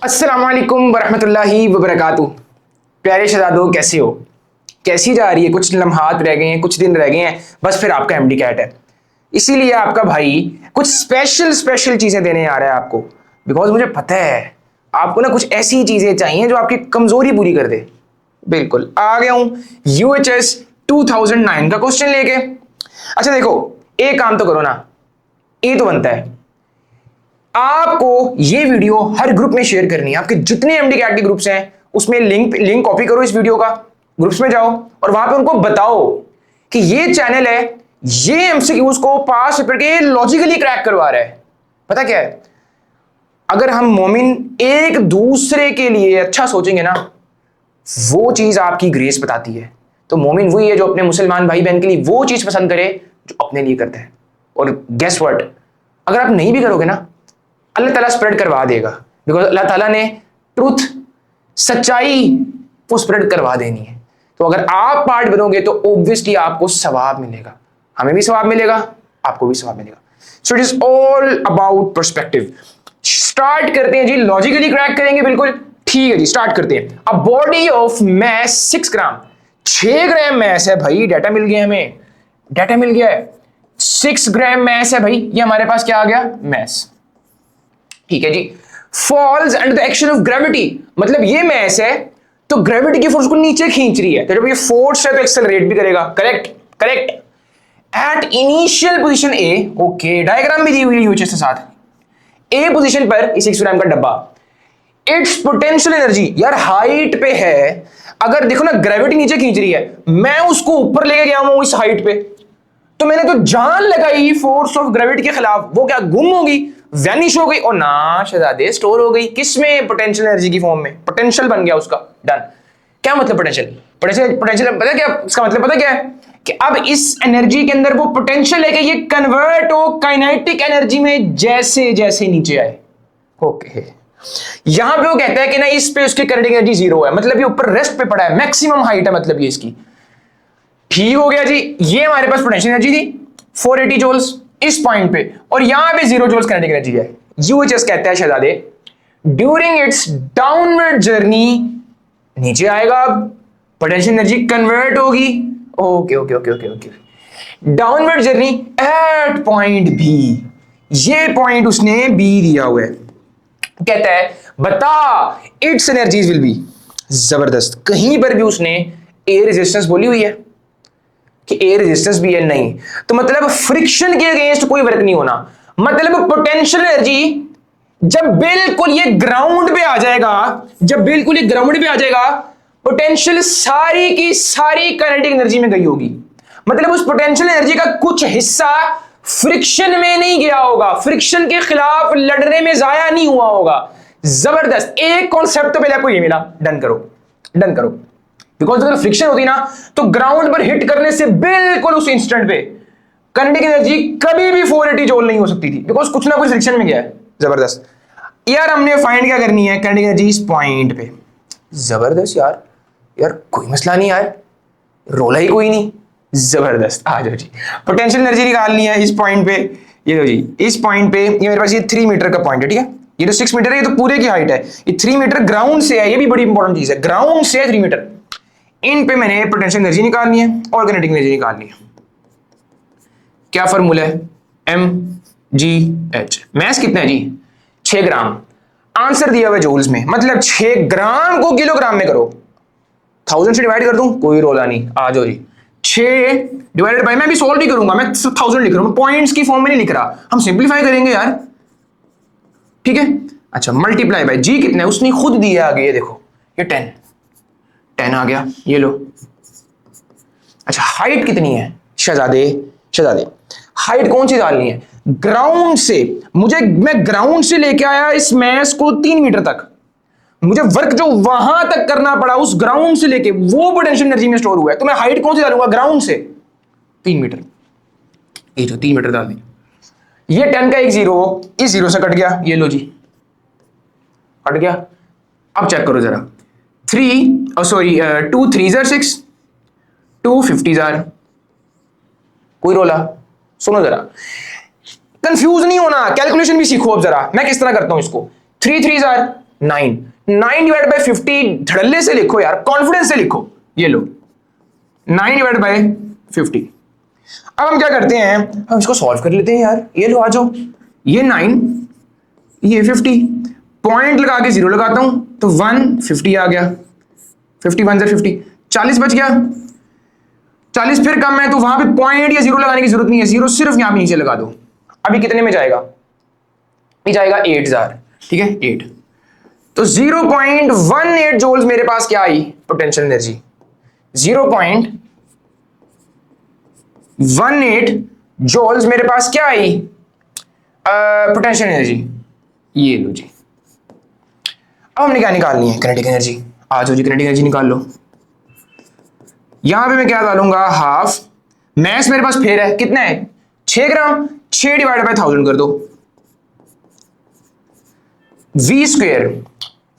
अस्सलाम वालेकुम वरहमतुल्लाहि वबरकातुह। प्यारे शहजादों, कैसे हो? कैसी जा रही है? कुछ लम्हात रह गए हैं, कुछ दिन रह गए हैं, बस फिर आपका एमडी कैट है। इसीलिए आपका भाई कुछ स्पेशल स्पेशल चीजें देने आ रहा है आपको, बिकॉज मुझे पता है आपको ना कुछ ऐसी चीजें चाहिए जो आपकी कमजोरी पूरी कर दे। बिल्कुल आ गया हूं यूएचएस 2009 का क्वेश्चन लेके। अच्छा देखो, एक काम तो करो ना, ये तो बनता है आपको ये वीडियो हर ग्रुप में शेयर करनी है। आपके जितने एमडी कैट के ग्रुप्स हैं उसमें लिंक कॉपी करो इस वीडियो का, ग्रुप्स में जाओ और वहां पे उनको बताओ कि ये चैनल है, ये एमसीक्यूज को पास पेपर के लॉजिकली क्रैक करवा रहा है। पता क्या है, अगर हम मोमिन एक दूसरे के लिए अच्छा सोचेंगे ना, वो चीज आपकी ग्रेस बताती है। तो मोमिन वही है जो अपने मुसलमान भाई बहन के लिए वो चीज पसंद करे जो अपने लिए करता है। और गेस व्हाट, अगर आप नहीं भी करोगे ना, अल्लाह ताला स्प्रेड करवा देगा, बिकॉज अल्लाह ताला ने ट्रुथ, सच्चाई वो स्प्रेड करवा देनी है। तो अगर आप पार्ट बनोगे तो ऑब्वियसली आपको सवाब मिलेगा, हमें भी सवाब मिलेगा, आपको भी सवाब मिलेगा। So it is all about perspective. Start करते हैं जी, लॉजिकली क्रैक करेंगे, बिल्कुल ठीक है जी, स्टार्ट करते हैं। A body of mass 6 gram, 6 gram mass है भाई, डाटा मिल गया हमें, डाटा मिल गया है। 6 ग्राम मैस है भाई, ये हमारे पास क्या आ गया, मैस। ठीक है जी। Falls under the action of gravity, मतलब ये मैस है तो ग्रेविटी की फोर्स को नीचे खींच रही है, तो जब ये फोर्स है तो एक्सेलरेट भी करेगा। Correct correct. At initial position A, okay, diagram भी दी हुई है यूएचएस के साथ। ए पोजीशन पर इस 6 ग्राम का डब्बा, इट्स पोटेंशियल एनर्जी, यार हाइट पे है, अगर देखो ना ग्रेविटी नीचे खींच रही है, मैं उसको ऊपर लेके गया हूं इस हाइट पे, तो मैंने तो जान लगाई फोर्स ऑफ ग्रेविटी के खिलाफ, वो क्या गुम होगी, वैनिश हो गई? और ना शहजादे, स्टोर हो गई किसमें, पोटेंशियल एनर्जी की फॉर्म में, पोटेंशियल बन गया उसका। डन। क्या मतलब पोटेंशियल? पोटेंशियल पोटेंशियल पता क्या इसका मतलब, पता क्या है कि अब इस एनर्जी के अंदर वो पोटेंशियल है कि ये कन्वर्ट हो काइनेटिक एनर्जी में जैसे जैसे नीचे आए। ओके, यहां पे वो कहता है कि ना इस पे उसकी काइनेटिक एनर्जी 0 है, मतलब ये ऊपर रेस्ट पे पड़ा है, मैक्सिमम हाइट है मतलब ये इसकी। ठीक हो गया जी, ये हमारे पास पोटेंशियल एनर्जी थी 480 जूल्स इस पॉइंट पे, और यहां पे 0 जूल्स काइनेटिक एनर्जी है। यूएचएस कहता है शहजादे, ड्यूरिंग इट्स डाउनवर्ड जर्नी, नीचे आएगा, पोटेंशियल एनर्जी कन्वर्ट होगी। Okay okay okay okay okay. Downward journey at point B, ये पॉइंट उसने बी दिया हुआ है। कहता है बता इट्स एनर्जीज विल बी, जबरदस्त, कहीं पर भी उसने एयर रेजिस्टेंस बोली हुई है कि एयर रेजिस्टेंस भी है? नहीं। तो मतलब फ्रिक्शन के अगेंस्ट कोई वर्क नहीं होना, मतलब पोटेंशियल एनर्जी जब बिल्कुल ये ग्राउंड पे आ जाएगा, जब बिल्कुल ये ग्राउंड पे आ जाएगा, पोटेंशियल सारी की सारी काइनेटिक एनर्जी में गई होगी। मतलब उस पोटेंशियल एनर्जी का कुछ हिस्सा फ्रिक्शन में नहीं गया होगा, फ्रिक्शन के खिलाफ लड़ने में जाया नहीं हुआ होगा। जबरदस्त, एक कॉन्सेप्ट तो पहले आपको ये मिला। डन करो, डन करो, बिकॉज अगर फ्रिक्शन होती ना तो ग्राउंड पर हिट करने से बिल्कुल उस इंस्टेंट पे काइनेटिक एनर्जी कभी भी 480 जूल नहीं हो सकती थी, बिकॉज कुछ ना कुछ फ्रिक्शन में गया है। जबरदस्त यार, हमने फाइंड क्या करनी है, काइनेटिक एनर्जी इस पॉइंट पे। जबरदस्त यार, यार कोई मसला नहीं यार, रोला ही कोई नहीं। जबरदस्त, आ जाओ जी, पोटेंशियल एनर्जी निकालनी है इस पॉइंट पे। ये लो जी, इस पॉइंट पे, ये मेरे पास ये 3 मीटर का पॉइंट है, ठीक है, ये तो 6 मीटर है, ये तो पूरे की हाइट है, ये 3 मीटर ग्राउंड से है, ये भी बड़ी इंपॉर्टेंट चीज है, ग्राउंड से 3 मीटर। इन पे मैंने पोटेंशियल एनर्जी निकालनी है और काइनेटिक एनर्जी निकालनी है। क्या फॉर्मूला है, mgh। मैस कितना है जी, 6 ग्राम। आंसर दिया हुआ जूल्स में, मतलब 6 ग्राम को किलोग्राम में करो, 1000 से डिवाइड कर दूं, कोई रोला नहीं। आ जाओ जी, 6 डिवाइडेड बाय, मैं भी सोल्व भी करूंगा, मैं 1000 लिख रहा हूं, पॉइंट्स की फॉर्म में नहीं लिख रहा, हम सिंपलीफाई करेंगे यार, ठीक है। अच्छा, मल्टीप्लाई बाय जी कितना है, उसने खुद दिया आगे, ये देखो, ये 10 आ गया, ये लो। अच्छा, हाइट कितनी है शहजादे, शहजादे हाइट कौन सी डालनी है, ग्राउंड से, मैं ग्राउंड से लेके आया इस मैस को 3 मीटर तक, मुझे वर्क जो वहां तक करना पड़ा उस ग्राउंड से लेके, वो पोटेंशियल एनर्जी में स्टोर हुआ है, तो मैं हाइट कौन सी डालूंगा, ग्राउंड से 3 मीटर, ये जो 3 मीटर डाल दी। ये 10 का एक 0 इस 0 से कट गया, ये लो जी, कट गया। अब चेक करो जरा, 2 3 6, 2 50, कोई रोला? सुनो जरा, कंफ्यूज नहीं होना, कैलकुलेशन भी सीखो। अब जरा मैं किस तरह करता हूं इसको, 3 3 9 डिवाइड बाय 50 धड़ल्ले से लिखो यार, कॉन्फिडेंस से लिखो, ये लो 9 डिवाइड बाय 50। अब हम क्या करते हैं, हम इसको सॉल्व कर लेते हैं यार, ये लो आ जाओ, ये 9 ये 50, पॉइंट लगा के 0 लगाता हूं तो 150 आ गया, 51 से 50 40 बच गया, 40 फिर कम है तो वहां पे पॉइंट या 0 लगाने की जरूरत नहीं है, 0 सिर्फ यहां पे नीचे लगा दो। अभी कितने में जाएगा, ये जाएगा 8000, ठीक है 8, तो 0.18 जूल्स मेरे पास क्या आई पोटेंशियल एनर्जी, 0.18 जूल्स मेरे पास क्या आई पोटेंशियल एनर्जी, ये लो जी। अब हमने क्या निकालनी है, काइनेटिक एनर्जी, आ जाओ जी काइनेटिक एनर्जी निकाल लो। यहां पे मैं क्या डालूंगा, हाफ, मैस मेरे पास फिर है कितना है 6 ग्राम, 6 डिवाइड बाय 1000 कर दो, v स्क्वायर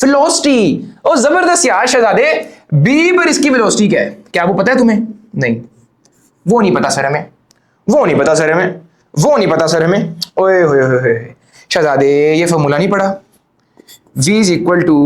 वेलोसिटी। ओ जबरदस्त यार शहजादे, b पर इसकी वेलोसिटी क्या है, क्या वो पता है तुम्हें, नहीं वो नहीं पता सर हमें, वो नहीं पता सर हमें, वो नहीं पता सर हमें, ओए होए होए शहजादे ये फॉर्मूला नहीं पढ़ा, v is equal to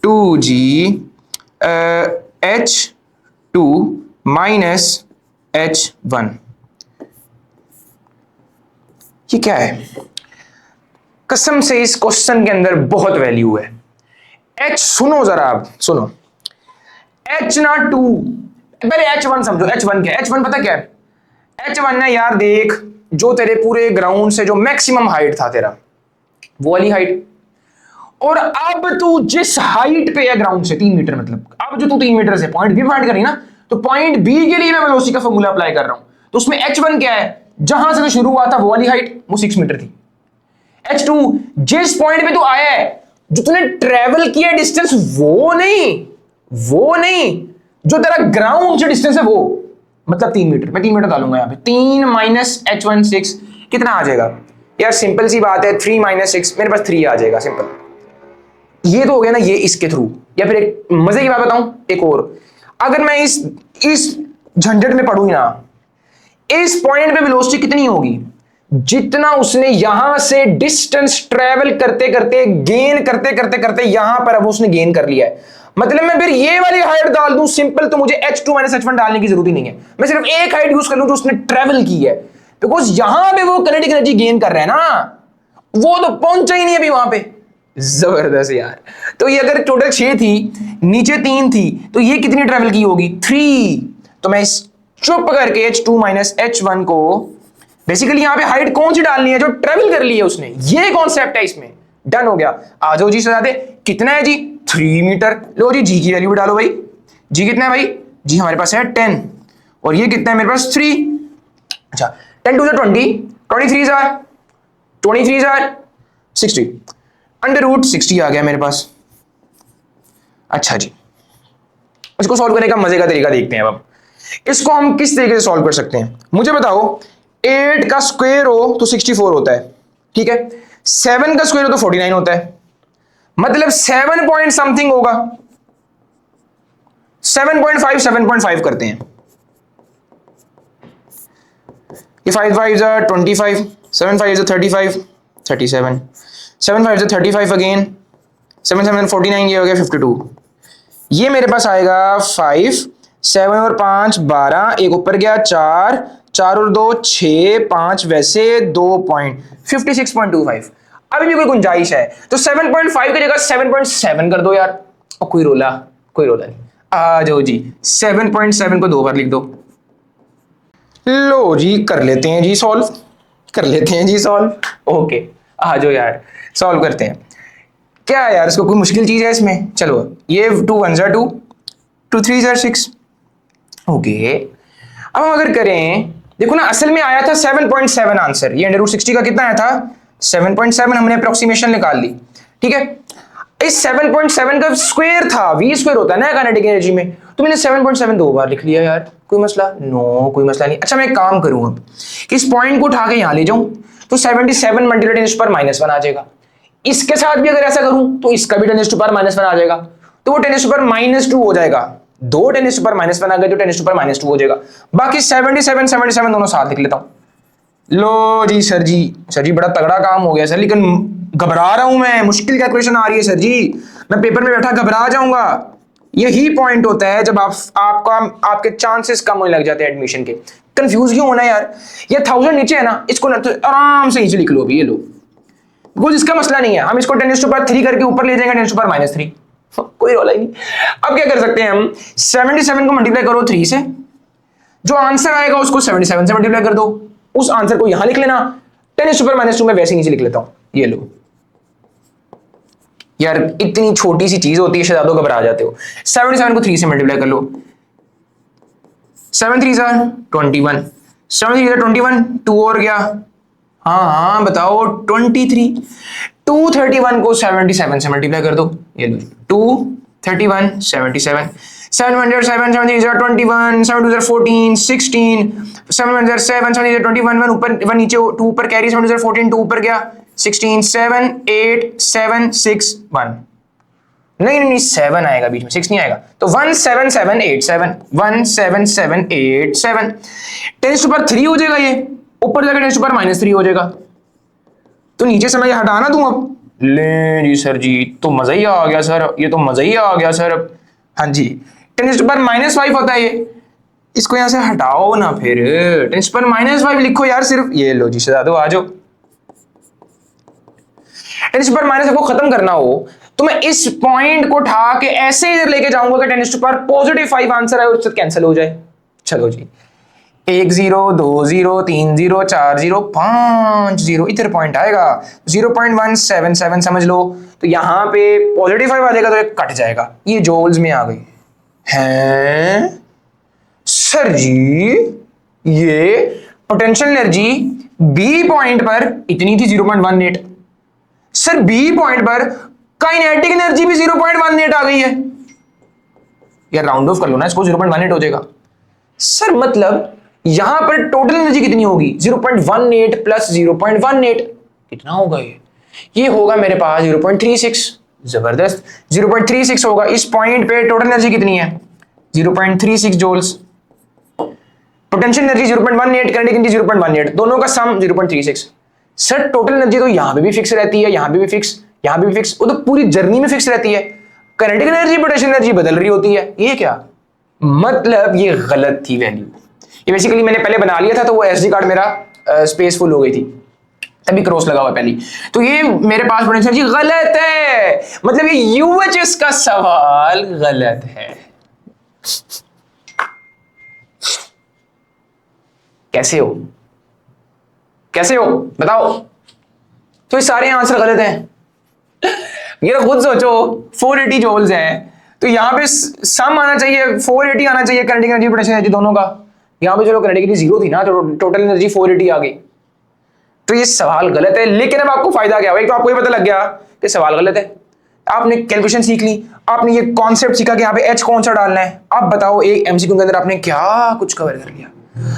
2g h2 minus h1, ये क्या है, कसम से इस क्वेश्चन के अंदर बहुत वैल्यू है। h सुनो जरा, आप सुनो, h ना 2, पहले h1 समझो, h1 क्या है, h1 पता क्या है, h1 है यार देख, जो तेरे पूरे ग्राउंड से जो मैक्सिमम हाइट था तेरा, वो वाली हाइट, और अब तू जिस हाइट पे है ग्राउंड से 3 मीटर, मतलब अब जो तू 3 मीटर से पॉइंट बी फाइंड करी ना, तो पॉइंट बी के लिए मैं वेलोसिटी का फॉर्मूला अप्लाई कर रहा हूं, तो उसमें h1 क्या है, जहां से तो शुरू हुआ था वो वाली हाइट, वो 6 मीटर थी, h2 जिस पॉइंट पे तू आया है, जो तूने ट्रेवल किया डिस्टेंस, वो नहीं जो तेरा ग्राउंड से डिस्टेंस है वो, मतलब 3 मीटर, मैं 3 मीटर डालूंगा यहां पे, 3 माइनस h1 6 कितना आ जाएगा यार, सिंपल सी बात है, 3 माइनस 6 मेरे पास 3 आ जाएगा, सिंपल। ये तो हो गया ना ये इसके थ्रू, या फिर एक मजे की बात बताऊं एक और, अगर मैं इस झंझट में पढ़ूं ना, इस पॉइंट पे वेलोसिटी कितनी होगी, जितना उसने यहां से डिस्टेंस ट्रेवल करते करते गेन करते यहां पर अब उसने गेन कर लिया है, मतलब मैं फिर ये वाली हाइट डाल दूं सिंपल, तो मुझे h2 माइनस h1 डालने की जरूरत ही नहीं है, मैं सिर्फ एक हाइट यूज कर लूं जो उसने ट्रेवल की है, बिकॉज यहां पे वो काइनेटिक एनर्जी गेन कर रहा है ना, वो तो पहुंचा ही नहीं अभी वहां पे। जबरदस्त यार, तो ये अगर टोटल 6 थी, नीचे 3 थी, तो ये कितनी ट्रेवल की होगी 3, तो मैं इस चुप करके h2 माइनस h1 को बेसिकली यहां पे हाइट कौन सी डालनी है, जो ट्रेवल कर ली है उसने, ये कॉन्सेप्ट है इसमें, डन हो गया। आ जाओ जी सजा दे, कितना है जी 3 मीटर, लो जी जी की वैल्यू डालो भाई, जी कितना है भाई, जी हमारे पास है 10, और ये कितना है मेरे पास 3, अच्छा 10 टू 20, 23 जार 60, अंडर रूट 60 आ गया मेरे पास। अच्छा जी, इसको सॉल्व करने का मजे का तरीका देखते हैं। अब इसको हम किस तरीके से सॉल्व कर सकते हैं, मुझे बताओ, 8 का स्क्वायर हो तो 64 होता है, ठीक है, 7 का स्क्वायर हो तो 49 होता है, मतलब 7 पॉइंट समथिंग होगा, 7.5 करते हैं, ये 5 5 25, 7 5 35, 37, 7 5 35 अगेन, 7 7 49, ये हो गया 52, ये मेरे पास आएगा 5, 7 और 5 12, एक ऊपर गया 4, 4 और 2 6, 5 वैसे 2 पॉइंट 56.25, अभी भी कोई गुंजाइश है तो 7.5 की जगह 7.7 कर दो यार, और कोई रोला नहीं, आ जाओ जी 7.7 को 2 बार लिख दो, लो जी कर लेते हैं जी सॉल्व, ओके आ जाओ यार सॉल्व करते हैं। क्या है यार, इसको कोई मुश्किल चीज है इसमें, चलो ये 2 1 2, 2 3 6, ओके। अब हम अगर करें, देखो ना असल में आया था 7.7 आंसर, ये अंडर रूट 60 का कितना आया था 7.7, हमने अप्रोक्सीमेशन निकाल ली, ठीक है। इस 7.7 का स्क्वायर था, v स्क्वायर होता है ना काइनेटिक एनर्जी में, तो मैंने 7.7 2 बार लिख लिया यार, कोई मसला कोई मसला नहीं। अच्छा मैं एक काम करूं अब, इस पॉइंट को उठा के यहां ले जाऊं तो 77 मल्टीप्लाइड 10 पर -1 आ जाएगा, इसके साथ भी अगर ऐसा करूं तो इसका भी 10 पर -1 आ जाएगा, तो वो 10 पर -2 हो जाएगा, 2 10 पर -1 आ गए तो 10 पर -2 हो जाएगा, बाकी 77 दोनों साथ लिख लेता हूं। लो जी सर जी बड़ा तगड़ा काम हो गया सर, लेकिन घबरा रहा हूं मैं, मुश्किल कैलकुलेशन आ रही है सर जी, मैं पेपर में बैठा घबरा जाऊंगा। यही पॉइंट होता है जब आपके चांसेस कम होने लग जाते हैं एडमिशन के। कंफ्यूज क्यों होना यार, ये 1000 नीचे है ना, इसको ना तो आराम से नीचे लिख लो अभी, ये लो, बिकॉज इसका मसला नहीं है, हम इसको 10⁻³ करके ऊपर ले जाएंगे 10⁻³ कोई रोला ही नहीं। अब क्या कर सकते हैं हम, 77 को मल्टीप्लाई करो 3 से, जो आंसर आएगा उसको 77 से मल्टीप्लाई कर दो, उस आंसर को यहां लिख लेना, 10⁻² में वैसे नीचे लिख लेता हूं, ये लो। यार इतनी छोटी सी चीज होती है, शायद आप घबरा जाते हो। 77 को 3 से मल्टीप्लाई कर लो, 7 3 21, 7 3 21, 2 और गया, हाँ बताओ 23। 231 को 77 से मल्टीप्लाई कर दो, ये लो 231 77, 700 7 7 3 21, 7 2 14 16, 7 7 7 21, 1 ऊपर 1 नीचे 2 ऊपर कैरी, 7 2 14 2 ऊपर गया, 16 7 8 7 6 1, नहीं 7 आएगा बीच में, 6 नहीं आएगा, तो 17787, 17787, 10⁻³ हो जाएगा, ये ऊपर जाकर 10⁻³ हो जाएगा, तो नीचे से मैं ये हटाना दूं अब, ले जी सर जी, तो मजा ही आ गया सर, ये तो मजा ही आ गया सर। हाँ जी, 10⁻⁵ होता है ये, इसको यहां से हटाओ ना, फिर 10⁻⁵ लिखो यार सिर्फ, ये लो जी शहजादो आ जाओ। 10⁻⁵ को खत्म करना हो तो मैं इस पॉइंट को उठा के ऐसे इधर लेके जाऊंगा कि 10⁻⁵ आंसर आए और उससे कैंसिल हो जाए। चलो जी, 1 0 2 0 3 0 4 0 5 0, इधर पॉइंट आएगा 0.177 समझ लो, तो यहां पे +5 आ जाएगा तो ये कट जाएगा, ये जूल्स में आ गई हैं सर जी। ये पोटेंशियल एनर्जी बी पॉइंट पर इतनी थी 0.18 सर, बी पॉइंट पर काइनेटिक एनर्जी भी 0.18 आ गई है यार, राउंड ऑफ कर लो ना इसको, 0.18 हो जाएगा सर, मतलब यहां पर टोटल एनर्जी कितनी होगी 0.18 प्लस 0.18, कितना होगा ये होगा मेरे पास 0.36, जबरदस्त 0.36 होगा। इस पॉइंट पे टोटल एनर्जी कितनी है 0.36 joules, potential energy 0.18, kinetic energy 0.18, दोनों का सम 0.36 सर। टोटल एनर्जी तो यहां पे भी फिक्स रहती है, यहां पे भी फिक्स, यहां पे भी फिक्स, वो तो पूरी जर्नी में फिक्स रहती है। काइनेटिक एनर्जी पोटेंशियल एनर्जी बदल रही होती है, ये क्या मतलब, ये गलत थी वैल्यू। ये बेसिकली मैंने पहले बना लिया था तो वो एसडी कार्ड मेरा स्पेस फुल हो गई थी, तभी क्रॉस लगा हुआ पहली, तो ये मेरे पास पोटेंशियल एनर्जी गलत है, मतलब ये यूएचएस का सवाल गलत है। कैसे हो बताओ, तो ये सारे आंसर गलत हैं। ये तो खुद सोचो 480 जूल्स है, तो यहां पे सम आना चाहिए 480 आना चाहिए, काइनेटिक एनर्जी पोटेंशियल एनर्जी दोनों का, यहां पे चलो काइनेटिक एनर्जी 0 थी ना, तो टोटल एनर्जी 480 आ गई, तो ये सवाल गलत है। लेकिन अब आपको फायदा क्या हुआ, एक तो आपको ये पता लग गया कि सवाल गलत है, आपने कैलकुलेशन सीख ली, आपने ये कॉन्सेप्ट सीखा कि यहाँ पे एच कौन सा डालना है। अब बताओ एक एमसीक्यू के अंदर आपने क्या कुछ कवर कर लिया।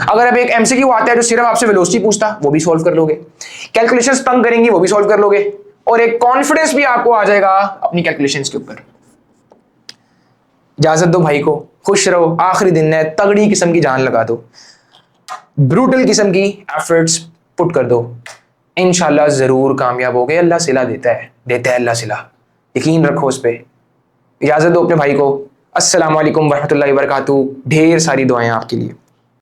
अगर अब एक एमसीक्यू आता है जो सिर्फ आपसे वेलोसिटी पूछता, वो भी सॉल्व कर लोगे, कैलकुलेशंस तंग करेंगी वो भी सॉल्व कर लोगे, और एक कॉन्फिडेंस भी आपको आ जाएगा अपनी कैलकुलेशंस के ऊपर। इजाजत दो भाई को, खुश रहो, आखिरी दिन है, तगड़ी किस्म की जान लगा दो, ब्रूटल किस्म की एफर्ट्स पुट कर दो, इंशाल्लाह जरूर कामयाब हो गए। अल्लाह सिला देता है अल्लाह सिला, यकीन रखो उस पर। इजाजत दो अपने भाई को। अस्सलाम वालेकुम वरहमतुल्लाहि वबरकातुहू, ढेर सारी दुआएं आपके लिए।